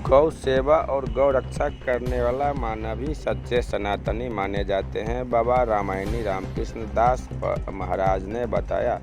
गौ सेवा और गौ रक्षा करने वाला मानव ही सच्चे सनातनी माने जाते हैं, बाबा रामायणी रामकृष्ण दास महाराज ने बताया।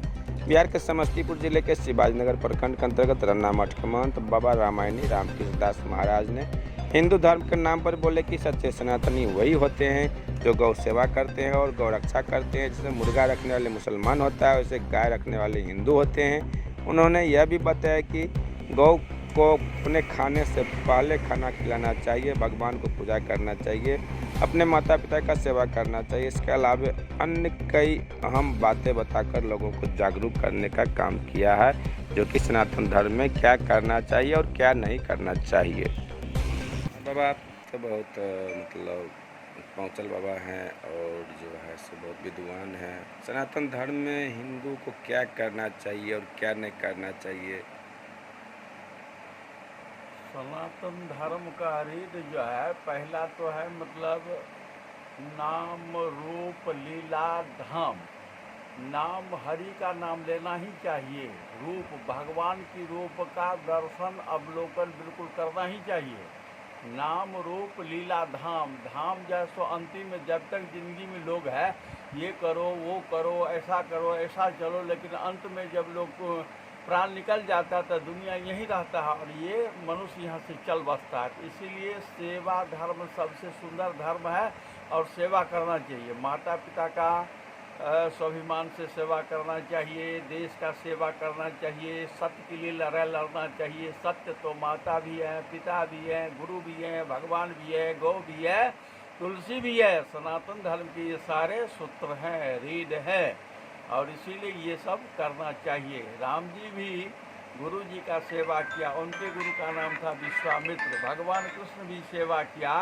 बिहार के समस्तीपुर जिले के शिवाजीनगर प्रखंड के अंतर्गत रन्ना मठ के महंत बाबा रामायणी रामकृष्ण दास महाराज ने हिंदू धर्म के नाम पर बोले कि सच्चे सनातनी वही होते हैं जो गौ सेवा करते हैं और गौ रक्षा करते हैं। जैसे मुर्गा रखने वाले मुसलमान होता है, वैसे गाय रखने वाले हिंदू होते हैं। उन्होंने यह भी बताया कि गौ को अपने खाने से पहले खाना खिलाना चाहिए, भगवान को पूजा करना चाहिए, अपने माता पिता का सेवा करना चाहिए। इसके अलावा अन्य कई अहम बातें बताकर लोगों को जागरूक करने का काम किया है, जो कि सनातन धर्म में क्या करना चाहिए और क्या नहीं करना चाहिए। बाबा तो बहुत मतलब पहुँचल बाबा हैं और जो है सो बहुत विद्वान हैं। सनातन धर्म में हिंदू को क्या करना चाहिए और क्या नहीं करना चाहिए। सनातन धर्म का रीत जो है, पहला तो है मतलब नाम रूप लीला धाम। नाम हरि का नाम लेना ही चाहिए। रूप भगवान की रूप का दर्शन अवलोकन बिल्कुल करना ही चाहिए। नाम रूप लीला धाम। धाम जो है सो अंतिम में जब तक जिंदगी में लोग है ये करो वो करो ऐसा करो ऐसा चलो, लेकिन अंत में जब लोग प्राण निकल जाता है तो दुनिया यहीं रहता है और ये मनुष्य यहाँ से चल बसता है। इसीलिए सेवा धर्म सबसे सुंदर धर्म है और सेवा करना चाहिए। माता पिता का स्वाभिमान से सेवा करना चाहिए, देश का सेवा करना चाहिए, सत्य के लिए लड़ाई लड़ना चाहिए। सत्य तो माता भी है, पिता भी है, गुरु भी है, भगवान भी है, गौ भी है, तुलसी भी है। सनातन धर्म के ये सारे सूत्र हैं, रीढ़ है और इसीलिए ये सब करना चाहिए। राम जी भी गुरु जी का सेवा किया, उनके गुरु का नाम था विश्वामित्र। भगवान कृष्ण भी सेवा किया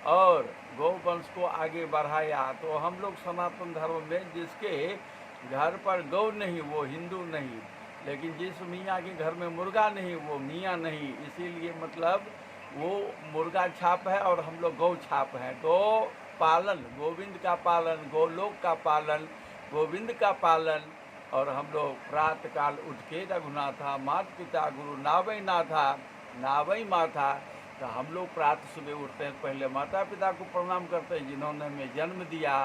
और गौ वंश को आगे बढ़ाया। तो हम लोग सनातन धर्म में जिसके घर पर गौ नहीं वो हिंदू नहीं, लेकिन जिस मियाँ के घर में मुर्गा नहीं वो मियाँ नहीं। इसीलिए मतलब वो मुर्गा छाप है और हम लोग गौ छाप हैं। तो पालन, गोविंद का पालन, गोलोक का पालन, गोविंद का पालन। और हम लोग प्रातः काल उठ के रघुनाथा माता पिता गुरु नावई नाथा नावई माथा। तो हम लोग प्रातः सुबह उठते हैं, पहले माता पिता को प्रणाम करते हैं जिन्होंने हमें जन्म दिया,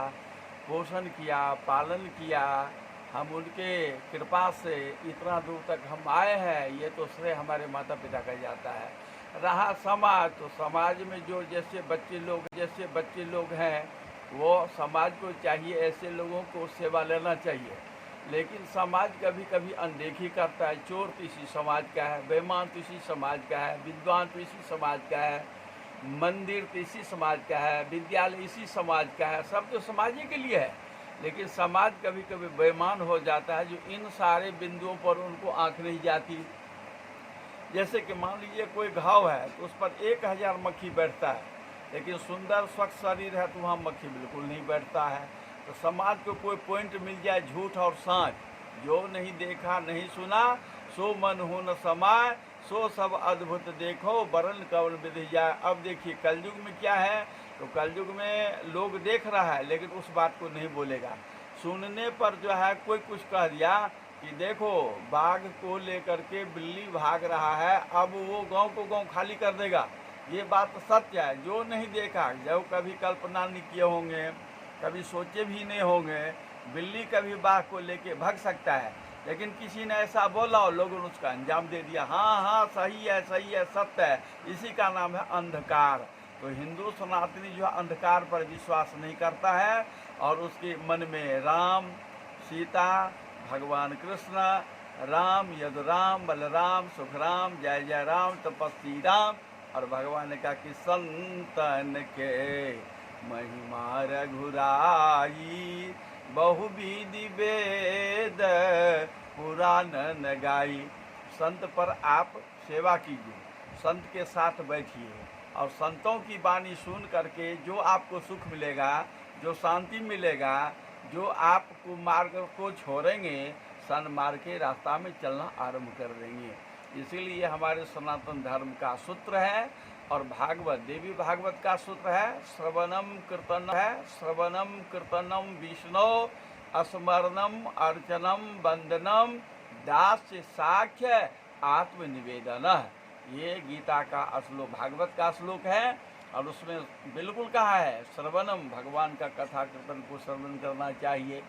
पोषण किया, पालन किया। हम उनके कृपा से इतना दूर तक हम आए हैं, ये तो श्रेय हमारे माता पिता का जाता है। रहा समाज, तो समाज में जो जैसे बच्चे लोग हैं वो समाज को चाहिए ऐसे लोगों को सेवा लेना चाहिए। लेकिन समाज कभी कभी अनदेखी करता है। चोर तो इसी समाज का है, बेईमान तो इसी समाज का है, विद्वान तो इसी समाज का है, मंदिर तो इसी समाज का है, विद्यालय इसी समाज का है, सब तो समाज ही के लिए है। लेकिन समाज कभी कभी बेईमान हो जाता है जो इन सारे बिंदुओं पर उनको आँख नहीं जाती। जैसे कि मान लीजिए कोई घाव है तो उस पर 1000 मक्खी बैठता है, लेकिन सुंदर स्वच्छ शरीर है तो वहाँ मक्खी बिल्कुल नहीं बैठता है। तो समाज को कोई पॉइंट मिल जाए झूठ और साँच, जो नहीं देखा नहीं सुना सो मन हो न समाय, सो सब अद्भुत देखो वरण कवन विधि जाए। अब देखिए कलयुग में क्या है, तो कलयुग में लोग देख रहा है लेकिन उस बात को नहीं बोलेगा। सुनने पर जो है कोई कुछ कह दिया कि देखो बाघ को लेकर के बिल्ली भाग रहा है, अब वो गांव को गांव खाली कर देगा। ये बात सत्य है। जो नहीं देखा, जो कभी कल्पना नहीं किए होंगे, कभी सोचे भी नहीं होंगे, बिल्ली कभी बाघ को लेके भाग सकता है, लेकिन किसी ने ऐसा बोला और लोगों ने उसका अंजाम दे दिया। हाँ हाँ सही है सत्य है। इसी का नाम है अंधकार। तो हिंदू सनातनी जो है अंधकार पर विश्वास नहीं करता है और उसके मन में राम सीता भगवान कृष्ण राम यदुराम बलराम सुखराम जय जय राम तपस्वी राम। और भगवान ने कहा कि संतन के महिमा रघुराई, बहुविधि वेद पुराण गाई। संत पर आप सेवा कीजिए, संत के साथ बैठिए और संतों की वाणी सुन करके जो आपको सुख मिलेगा, जो शांति मिलेगा, जो आपको मार्ग को छोड़ेंगे, सन्मार्ग के रास्ता में चलना आरंभ कर देंगे। इसीलिए हमारे सनातन धर्म का सूत्र है और भागवत देवी भागवत का सूत्र है श्रवणम कीर्तनम विष्णु स्मरणम अर्चनम वंदनम दास्य साख्य आत्मनिवेदन। ये गीता का श्लोक, भागवत का श्लोक है, और उसमें बिल्कुल कहा है श्रवणम, भगवान का कथा कीर्तन को श्रवण करना चाहिए।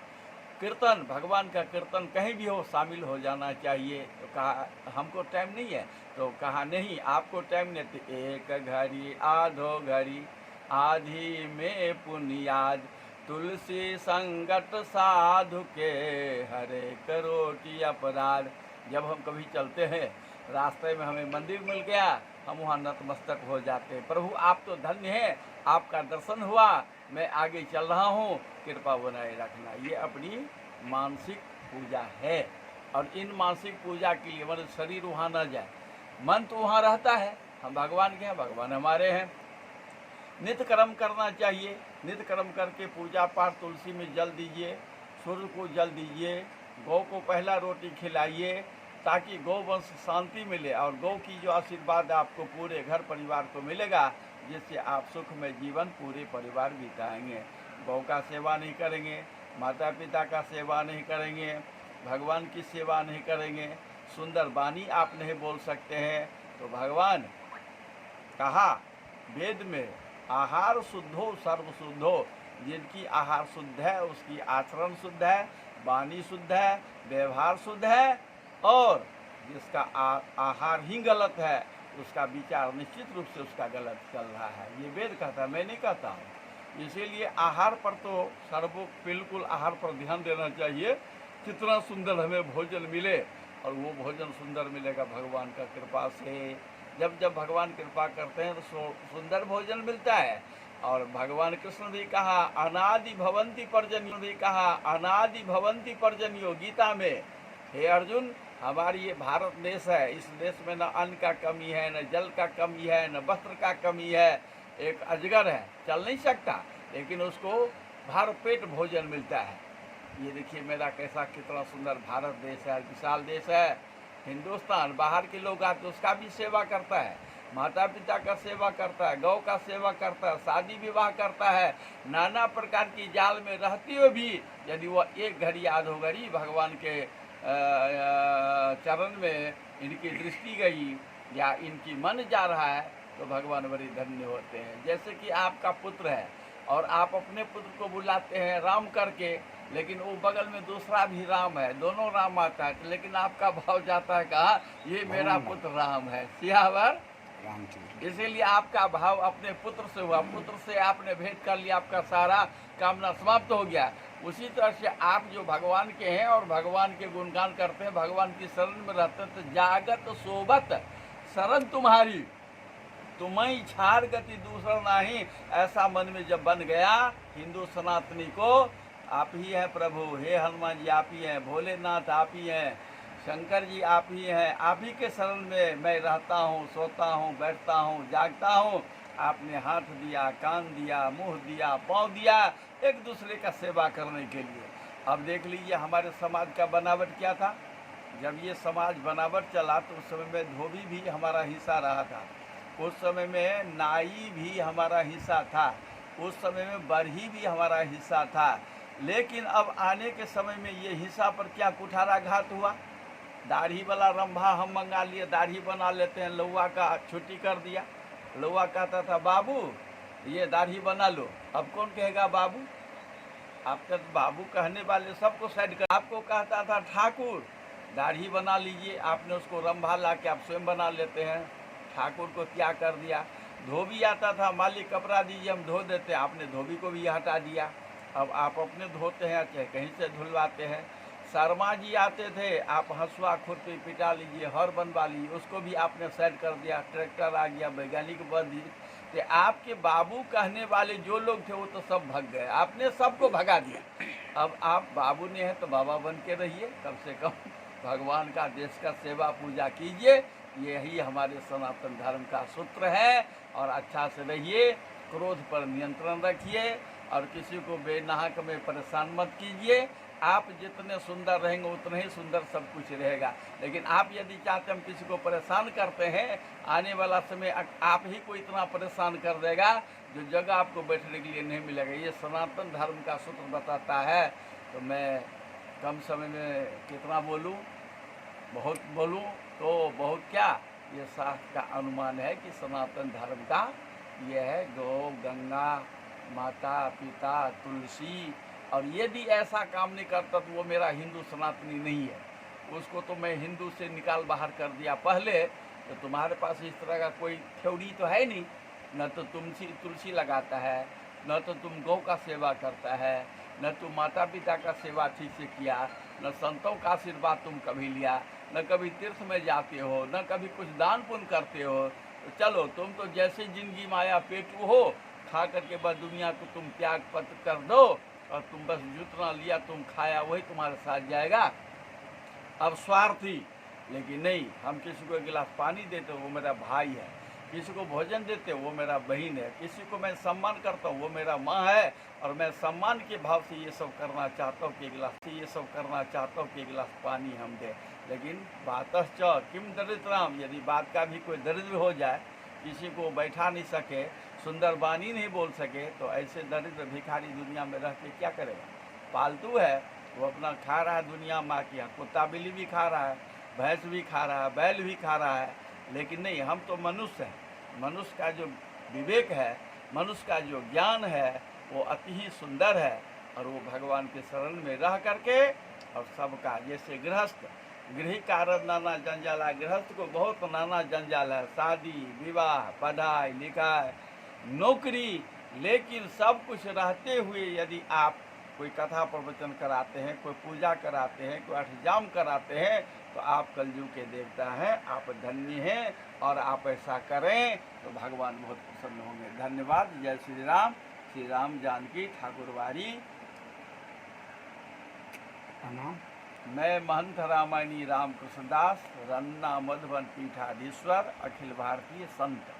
कीर्तन, भगवान का कीर्तन कहीं भी हो शामिल हो जाना चाहिए। तो कहा हमको टाइम नहीं है, तो कहा नहीं आपको टाइम नहीं, तो एक घड़ी आधो घड़ी आधी में पुनियाद, तुलसी संगत साधु के हरे करोटी अपराध। जब हम कभी चलते हैं, रास्ते में हमें मंदिर मिल गया, हम वहाँ नतमस्तक हो जाते हैं, प्रभु आप तो धन्य हैं, आपका दर्शन हुआ, मैं आगे चल रहा हूँ, कृपा बनाए रखना। ये अपनी मानसिक पूजा है। और इन मानसिक पूजा के लिए मतलब शरीर वहाँ न जाए, मन तो वहाँ रहता है, हम भगवान के हैं, भगवान हमारे हैं। नित्य कर्म करना चाहिए, नित्य कर्म करके पूजा पाठ, तुलसी में जल दीजिए, सूर्य को जल दीजिए, गौ को पहला रोटी खिलाइए, ताकि गौ वंश शांति मिले, और गौ की जो आशीर्वाद आपको पूरे घर परिवार को मिलेगा, जिससे आप सुख में जीवन पूरे परिवार बिताएंगे। गौ का सेवा नहीं करेंगे, माता पिता का सेवा नहीं करेंगे, भगवान की सेवा नहीं करेंगे, सुंदर वाणी आप नहीं बोल सकते हैं, तो भगवान कहा वेद में आहार शुद्धो सर्व शुद्धो, जिनकी आहार शुद्ध है उसकी आचरण शुद्ध है, वाणी शुद्ध है, व्यवहार शुद्ध है, और जिसका आहार ही गलत है उसका विचार निश्चित रूप से उसका गलत चल रहा है। ये वेद कहता है, मैं नहीं कहता हूँ। इसीलिए आहार पर तो बिल्कुल आहार पर ध्यान देना चाहिए, कितना सुंदर हमें भोजन मिले, और वो भोजन सुंदर मिलेगा भगवान का कृपा से। जब जब भगवान कृपा करते हैं तो सुंदर भोजन मिलता है। और भगवान कृष्ण भी कहा अनादि भवंती पर्जन्यो, भी कहा अनादि भवंती पर्जन्यो गीता में, हे अर्जुन हमारी ये भारत देश है, इस देश में न अन्न का कमी है, न जल का कमी है, न वस्त्र का कमी है। एक अजगर है, चल नहीं सकता, लेकिन उसको भर पेट भोजन मिलता है। ये देखिए मेरा कैसा कितना सुंदर भारत देश है, विशाल देश है। हिंदुस्तान, बाहर के लोग आते उसका भी सेवा करता है, माता पिता का सेवा करता है, गौ का सेवा करता है, शादी विवाह करता है, नाना प्रकार की जाल में रहते हुए भी यदि वह एक घड़ी आधो घड़ी भगवान के चरण में इनकी दृष्टि गई या इनकी मन जा रहा है, तो भगवान बड़े धन्य होते हैं। जैसे कि आपका पुत्र है और आप अपने पुत्र को बुलाते हैं राम करके, लेकिन वो बगल में दूसरा भी राम है, दोनों राम आता है, लेकिन आपका भाव जाता है कहा ये मेरा पुत्र राम है, सियावर रामचंद्र। इसीलिए आपका भाव अपने पुत्र से हुआ, पुत्र से आपने भेंट कर लिया, आपका सारा कामना समाप्त हो गया। उसी तरह से आप जो भगवान के हैं और भगवान के गुणगान करते हैं, भगवान की शरण में रहते हैं, तो जागत सोबत शरण तुम्हारी, तुम्हें छाड़ गति दूसरा नहीं, ऐसा मन में जब बन गया हिंदू सनातनी को, आप ही हैं प्रभु, हे हनुमान जी आप ही हैं, भोलेनाथ आप ही हैं, शंकर जी आप ही हैं, आप ही के शरण में मैं रहता हूँ, सोता हूँ, बैठता हूँ, जागता हूँ। आपने हाथ दिया, कान दिया, मुंह दिया, पाँव दिया एक दूसरे का सेवा करने के लिए। अब देख लीजिए हमारे समाज का बनावट क्या था। जब ये समाज बनावट चला तो उस समय में धोबी भी हमारा हिस्सा रहा था, उस समय में नाई भी हमारा हिस्सा था, उस समय में बरही भी हमारा हिस्सा था। लेकिन अब आने के समय में ये हिस्सा पर क्या कुठाराघात हुआ। दाढ़ी वाला रंभा हम मंगा लिए, दाढ़ी बना लेते हैं, लौआ का छुट्टी कर दिया। लौआ कहता था बाबू ये दाढ़ी बना लो, अब कौन कहेगा बाबू, आपका बाबू कहने वाले सबको साइड कर। आपको कहता था ठाकुर दाढ़ी बना लीजिए, आपने उसको रंभा ला के आप स्वयं बना लेते हैं, ठाकुर को क्या कर दिया। धोबी आता था, मालिक कपड़ा दीजिए हम धो देते हैं, आपने धोबी को भी हटा दिया, अब आप अपने धोते हैं चाहे कहीं से धुलवाते हैं। शर्मा जी आते थे, आप हंसुआ खुरपी पिटा लीजिए, हर बनवा लीजिए, उसको भी आपने सेट कर दिया, ट्रैक्टर आ गया, वैज्ञानिक बन दिए। तो आपके बाबू कहने वाले जो लोग थे वो तो सब भग गए, आपने सबको भगा दिया। अब आप बाबू ने हैं तो बाबा बन के रहिए, कम से कम भगवान का देश का सेवा पूजा कीजिए, यही हमारे सनातन धर्म का सूत्र है। और अच्छा से रहिए, क्रोध पर नियंत्रण रखिए, और किसी को बेनाहक में परेशान मत कीजिए। आप जितने सुंदर रहेंगे उतने ही सुंदर सब कुछ रहेगा। लेकिन आप यदि चाहते हम किसी को परेशान करते हैं, आने वाला समय आप ही को इतना परेशान कर देगा जो जगह आपको बैठने के लिए नहीं मिलेगा। ये सनातन धर्म का सूत्र बताता है। तो मैं कम समय में कितना बोलूं, बहुत बोलूं तो बहुत क्या, ये शास्त्र का अनुमान है कि सनातन धर्म का ये है गौ, गंगा, माता, पिता, तुलसी। और यदि ऐसा काम नहीं करता तो वो मेरा हिंदू सनातनी नहीं है, उसको तो मैं हिंदू से निकाल बाहर कर दिया पहले। तो तुम्हारे पास इस तरह का कोई थ्योरी तो है नहीं, न तो तुलसी लगाता है, न तो तुम गौ का सेवा करता है, न तुम माता पिता का सेवा ठीक से किया, न संतों का आशीर्वाद तुम कभी लिया, न कभी तीर्थ में जाते हो, न कभी कुछ दान पुण्य करते हो। तो चलो तुम तो जैसे जिंदगी माया पेटू हो, खा करके बस दुनिया को तुम त्याग पत्र कर दो और तुम बस जितना लिया तुम खाया वही तुम्हारे साथ जाएगा। अब स्वार्थी, लेकिन नहीं, हम किसी को एक गिलास पानी देते वो मेरा भाई है, किसी को भोजन देते वो मेरा बहन है, किसी को मैं सम्मान करता हूँ वो मेरा माँ है। और मैं सम्मान के भाव से ये सब करना चाहता हूँ कि एक गिलास पानी हम दे। लेकिन बातश्च किम दरिद्राम, यदि बात का भी कोई दरिद्र हो जाए, किसी को बैठा नहीं सके, सुंदर वाणी नहीं बोल सके, तो ऐसे दरिद्र भिखारी दुनिया में रह के क्या करेगा। पालतू है, वो अपना खा रहा है दुनिया माँ की, कुत्ता बिल्ली भी खा रहा है, भैंस भी खा रहा है, बैल भी खा रहा है। लेकिन नहीं, हम तो मनुष्य हैं। मनुष्य का जो विवेक है, मनुष्य का जो ज्ञान है, वो अति ही सुंदर है। और वो भगवान के शरण में रह करके और सबका, जैसे गृह कारण नाना जंजाल है, गृहस्थ को बहुत नाना जंजाल है, शादी विवाह, पढ़ाई लिखाई, नौकरी। लेकिन सब कुछ रहते हुए यदि आप कोई कथा प्रवचन कराते हैं, कोई पूजा कराते हैं, कोई अष्टजाम कराते हैं, तो आप कलयुग के देवता हैं, आप धन्य हैं। और आप ऐसा करें तो भगवान बहुत प्रसन्न होंगे। धन्यवाद। जय श्री राम जानकी ठाकुरवारी। मैं महंत रामायणी रामकृष्ण दास, रन्ना मधुबन पीठाधीश्वर, अखिल भारतीय संत।